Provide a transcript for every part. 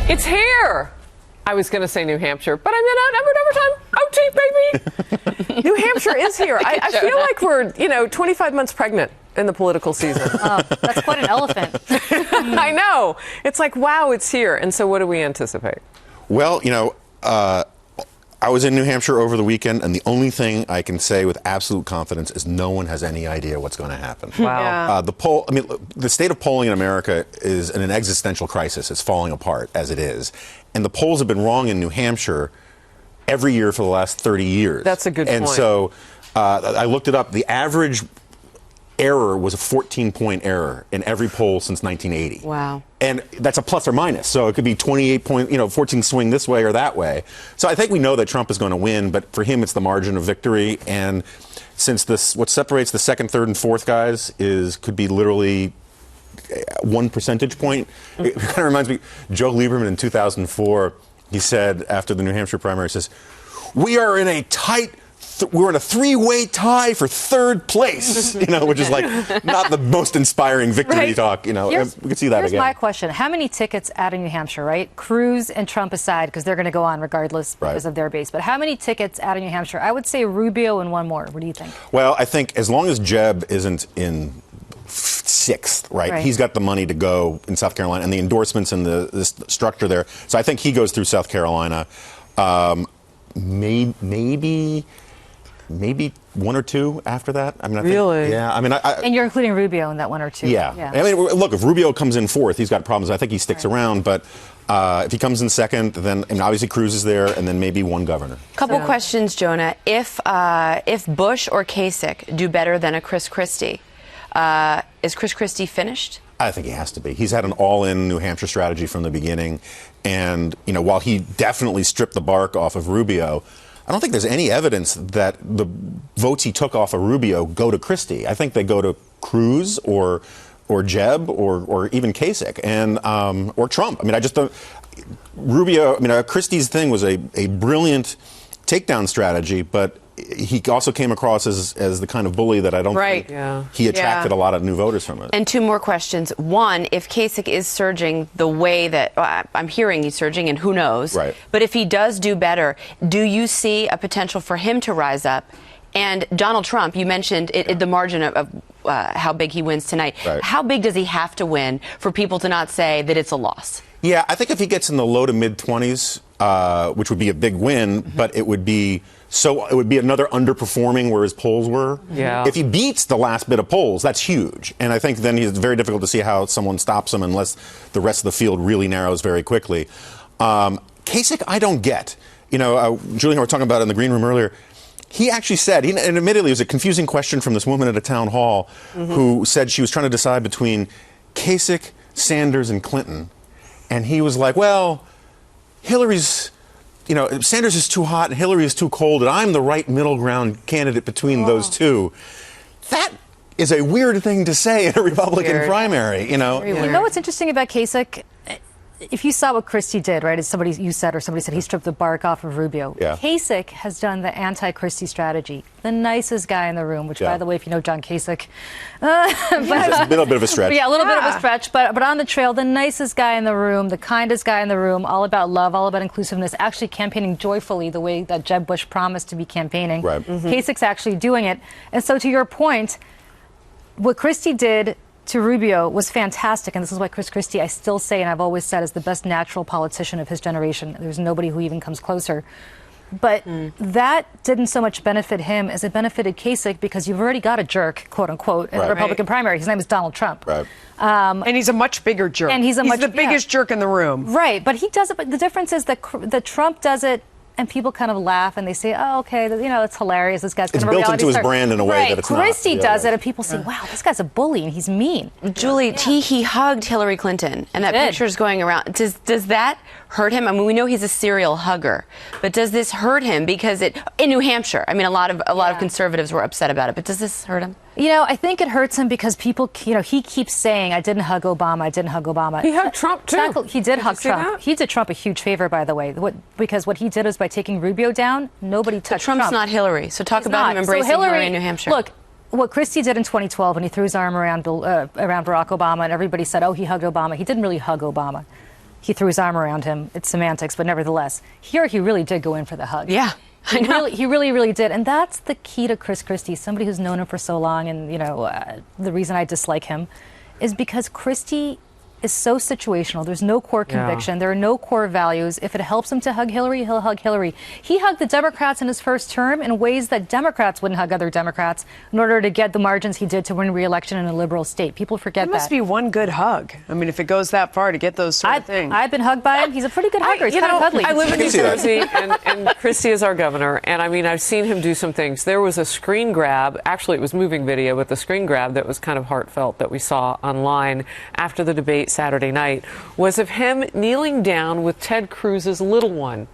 It's here. I was going to say New Hampshire, but I meant every time. OT, baby. New Hampshire is here. I feel like we're, 25 months pregnant in the political season. Oh, that's quite an elephant. I know. It's like, wow, it's here. And so what do we anticipate? Well, I was in New Hampshire over the weekend, and the only thing I can say with absolute confidence is no one has any idea what's going to happen. Wow. The state of polling in America is in an existential crisis. It's falling apart as it is. And the polls have been wrong in New Hampshire every year for the last 30 years. That's a good point. And so I looked it up. The average error was a 14-point error in every poll since 1980. Wow. And that's a plus or minus. So it could be 28 point, 14 swing this way or that way. So I think we know that Trump is going to win, but for him, it's the margin of victory. And since what separates the second, third, and fourth guys could be literally 1 percentage point. It kind of reminds me, Joe Lieberman in 2004, he said after the New Hampshire primary, he says, we're in a three-way tie for third place, which is like not the most inspiring victory talk. We could see that here's again. My question. How many tickets out of New Hampshire, right? Cruz and Trump aside, because they're going to go on regardless because of their base. But how many tickets out of New Hampshire? I would say Rubio and one more. What do you think? Well, I think as long as Jeb isn't in sixth, right? He's got the money to go in South Carolina and the endorsements and the structure there. So I think he goes through South Carolina. Maybe one or two after that. I mean, really? Yeah. I mean, and you're including Rubio in that one or two. Yeah. I mean, look, if Rubio comes in fourth, he's got problems. I think he sticks around. But if he comes in second, then obviously Cruz is there, and then maybe one governor. Couple questions, Jonah. If Bush or Kasich do better than a Chris Christie, is Chris Christie finished? I think he has to be. He's had an all-in New Hampshire strategy from the beginning, and while he definitely stripped the bark off of Rubio, I don't think there's any evidence that the votes he took off of Rubio go to Christie. I think they go to Cruz or Jeb or even Kasich and or Trump. I mean, I just don't. Rubio. I mean, Christie's thing was a brilliant takedown strategy, but he also came across as the kind of bully that I don't think he attracted a lot of new voters from it. And two more questions. One, if Kasich is surging the way that I'm hearing he's surging, and who knows, but if he does do better, do you see a potential for him to rise up? And Donald Trump, you mentioned the margin of how big he wins tonight. How big does he have to win for people to not say that it's a loss? Yeah, I think if he gets in the low to mid 20s, which would be a big win, but it would be another underperforming where his polls were. Yeah. If he beats the last bit of polls, that's huge. And I think then it's very difficult to see how someone stops him unless the rest of the field really narrows very quickly. Kasich, I don't get. Julie and I were talking about it in the green room earlier. He actually said, and admittedly, it was a confusing question from this woman at a town hall who said she was trying to decide between Kasich, Sanders, and Clinton. And he was like, well, Hillary's, Sanders is too hot and Hillary is too cold, and I'm the right middle ground candidate between those two. That is a weird thing to say in a Republican primary, You know what's interesting about Kasich? If you saw what Christie did, right, as somebody said he stripped the bark off of Rubio. Yeah. Kasich has done the anti-Christie strategy. The nicest guy in the room, which, by the way, if you know John Kasich, it's a little bit of a stretch. Yeah, a little bit of a stretch, but on the trail, the nicest guy in the room, the kindest guy in the room, all about love, all about inclusiveness, actually campaigning joyfully the way that Jeb Bush promised to be campaigning. Right. Kasich's actually doing it. And so to your point, what Christie did to Rubio was fantastic, and this is why Chris Christie, I still say, and I've always said, is the best natural politician of his generation. There's nobody who even comes closer. But that didn't so much benefit him as it benefited Kasich, because you've already got a jerk, quote unquote, in the Republican primary. His name is Donald Trump. Right. And he's a much bigger jerk. And he's the biggest jerk in the room. Right. But he does it. But the difference is that Trump does it, and people kind of laugh and they say, oh, okay, it's hilarious. This guy's kind of a reality star. It's built into his brand in a way that it's not. Christie does it, and people say, wow, this guy's a bully and he's mean. Julie, he hugged Hillary Clinton, and that picture is going around. Does that hurt him? I mean, we know he's a serial hugger, but does this hurt him because in New Hampshire? I mean, a lot of conservatives were upset about it, but does this hurt him? I think it hurts him because people, he keeps saying, I didn't hug Obama, I didn't hug Obama. He hugged Trump, too. Exactly. He did hug Trump. That? He did Trump a huge favor, by the way, because what he did was by taking Rubio down, nobody touched Trump's not Hillary, so talk about him embracing Hillary in New Hampshire. Look, what Christie did in 2012 when he threw his arm around Barack Obama and everybody said, oh, he hugged Obama. He didn't really hug Obama. he threw his arm around him. It's semantics, but nevertheless, here he really did go in for the hug. Yeah. I know. He really did. And that's the key to Chris Christie, somebody who's known him for so long. And, the reason I dislike him is because Christie is so situational. There's no core conviction. There are no core values. If it helps him to hug Hillary, he'll hug Hillary. He hugged the Democrats in his first term in ways that Democrats wouldn't hug other Democrats in order to get the margins he did to win re-election in a liberal state. People forget that. It must be one good hug. I mean, if it goes that far to get those sort of things. I've been hugged by him. He's a pretty good hugger. He's kind of cuddly. I live in New Jersey, and Christie is our governor. And I mean, I've seen him do some things. There was a screen grab. Actually, it was moving video, but the screen grab that was kind of heartfelt that we saw online after the debate Saturday night was of him kneeling down with Ted Cruz's little one.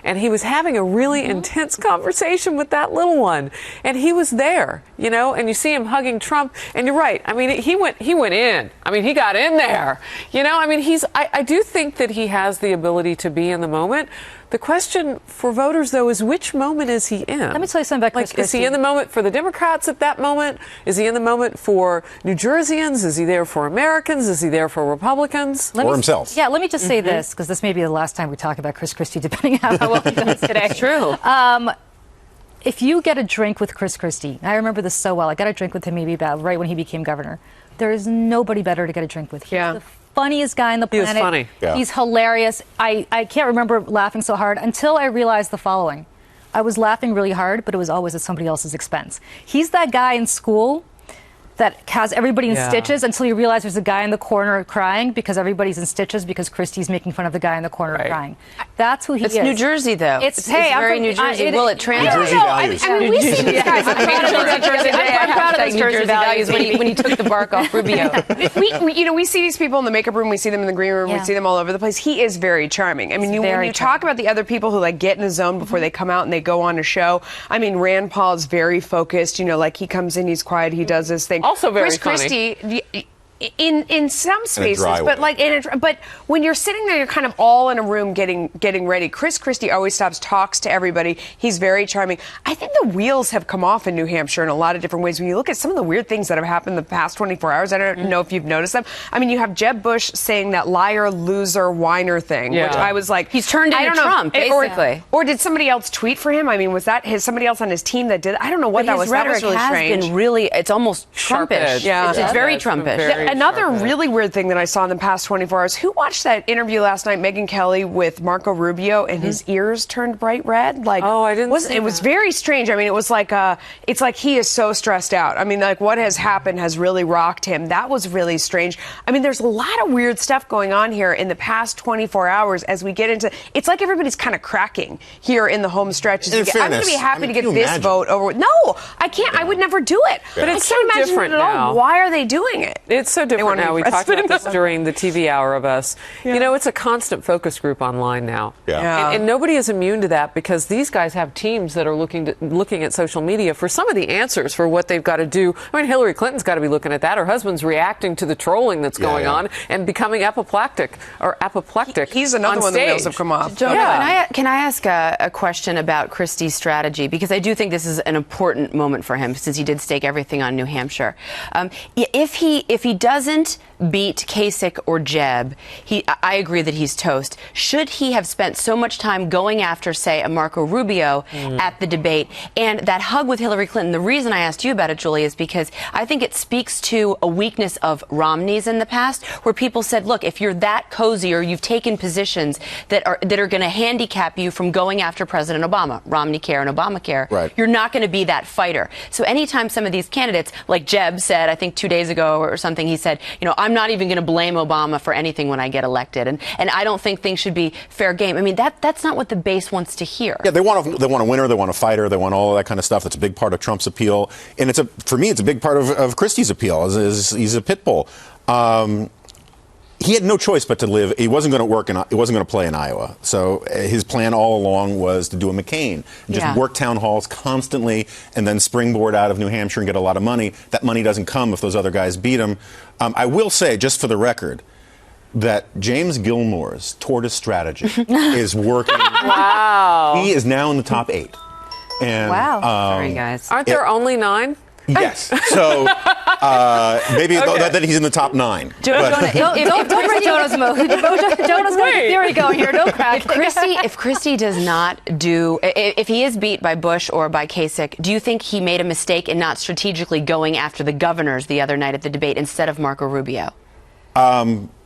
And he was having a really intense conversation with that little one. And he was there, and you see him hugging Trump. And you're right. I mean, he went in. I mean, he got in there. I mean, I do think that he has the ability to be in the moment. The question for voters, though, is which moment is he in? Let me tell you something about Chris Christie. Is he in the moment for the Democrats at that moment? Is he in the moment for New Jerseyans? Is he there for Americans? Is he there for Republicans? Or himself? Yeah, let me just say this, because this may be the last time we talk about Chris Christie, depending on how well he does today. True. If you get a drink with Chris Christie, I remember this so well. I got a drink with him maybe about right when he became governor. There is nobody better to get a drink with. He's the funniest guy on the planet. He is funny. Yeah. He's hilarious. I can't remember laughing so hard until I realized the following. I was laughing really hard, but it was always at somebody else's expense. He's that guy in school that has everybody in stitches until you realize there's a guy in the corner crying because everybody's in stitches because Christie's making fun of the guy in the corner crying. That's who he is. It's New Jersey, though. It's very New Jersey. Will it translate? New Jersey values. I mean, we see these guys. I'm proud of those Jersey values when he took the bark off Rubio. we see these people in the makeup room. We see them in the green room. We see them all over the place. He is very charming. I mean, when you talk about the other people who get in a zone before they come out and they go on a show. I mean, Rand Paul is very focused. He comes in, he's quiet, he does this thing. Also very Chris funny. Christie, in some spaces, but but when you're sitting there, you're kind of all in a room getting ready. Chris Christie always stops, talks to everybody. He's very charming. I think the wheels have come off in New Hampshire in a lot of different ways. When you look at some of the weird things that have happened in the past 24 hours, I don't know if you've noticed them. I mean, you have Jeb Bush saying that liar, loser, whiner thing, which I was like, he's turned into Trump, basically. Or did somebody else tweet for him? I mean, was that somebody else on his team that did? I don't know what that was. That was really strange. Been really, it's almost Trumpish. Yeah, it's very Trumpish. Another really weird thing that I saw in the past 24 hours. Who watched that interview last night, Megyn Kelly with Marco Rubio, and his ears turned bright red? I didn't see it was very strange. I mean, it was it's like he is so stressed out. I mean, what has happened has really rocked him. That was really strange. I mean, there's a lot of weird stuff going on here in the past 24 hours as we get into. It's like everybody's kind of cracking here in the home stretch. I'm going to be happy to get this vote over. No, I can't. I would never do it. But it's so different at all. now. Why are they doing it? It's so different now. We talked about this during the TV hour of us. It's a constant focus group online now. And nobody is immune to that because these guys have teams that are looking at social media for some of the answers for what they've got to do. I mean, Hillary Clinton's got to be looking at that. Her husband's reacting to the trolling that's going on and becoming apoplectic. He's another one the wheels have come off. Can I ask a question about Christie's strategy? Because I do think this is an important moment for him since he did stake everything on New Hampshire. If he doesn't beat Kasich or Jeb, I agree that he's toast. Should he have spent so much time going after, say, a Marco Rubio at the debate and that hug with Hillary Clinton? The reason I asked you about it, Julie, is because I think it speaks to a weakness of Romney's in the past, where people said, look, if you're that cozy or you've taken positions that are going to handicap you from going after President Obama, Romney Care and Obamacare, you're not going to be that fighter. So anytime some of these candidates, like Jeb said, I think 2 days ago or something, he said, I'm not even going to blame Obama for anything when I get elected. And I don't think things should be fair game. I mean, that's not what the base wants to hear. Yeah, they want a winner, they want a fighter, they want all that kind of stuff. That's a big part of Trump's appeal. And for me, it's a big part of Christie's appeal. He's a pit bull. He had no choice but to live. He wasn't going to work he wasn't going to play in Iowa. So his plan all along was to do a McCain and just work town halls constantly and then springboard out of New Hampshire and get a lot of money. That money doesn't come if those other guys beat him. I will say, just for the record, that James Gilmore's tortoise strategy is working. Wow. He is now in the top 8. And, Sorry, guys. Aren't there only 9? Yes. So maybe then he's in the top 9. Don't bring Jonah's mode. Jonah's got a theory going here. Don't crack. If Christie does not do, if he is beat by Bush or by Kasich, do you think he made a mistake in not strategically going after the governors the other night at the debate instead of Marco Rubio?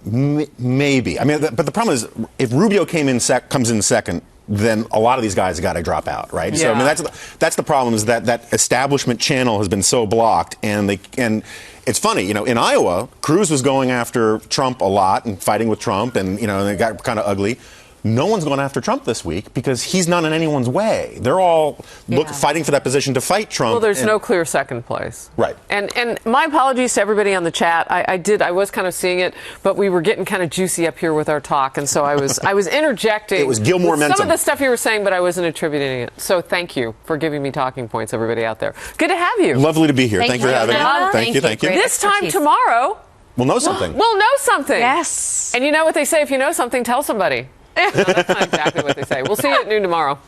Maybe. I mean, but the problem is, if Rubio comes in second, then a lot of these guys got to drop out, right? Yeah. So I mean, that's the problem, is that establishment channel has been so blocked, and it's funny, you know, in Iowa, Cruz was going after Trump a lot and fighting with Trump, and you know, it got kind of ugly. No one's going after Trump this week because he's not in anyone's way. They're all fighting for that position to fight Trump. Well, there's no clear second place. Right. And my apologies to everybody on the chat. I was kind of seeing it, but we were getting kind of juicy up here with our talk, and so I was interjecting. It was Gilmore with Mentum. some of the stuff you were saying, but I wasn't attributing it. So thank you for giving me talking points, everybody out there. Good to have you. Lovely to be here. Thank you for having me. Thank you. Thank you. This time tomorrow, We'll know something. we'll know something. Yes. And you know what they say, if you know something, tell somebody. No, that's not exactly what they say. We'll see you at noon tomorrow.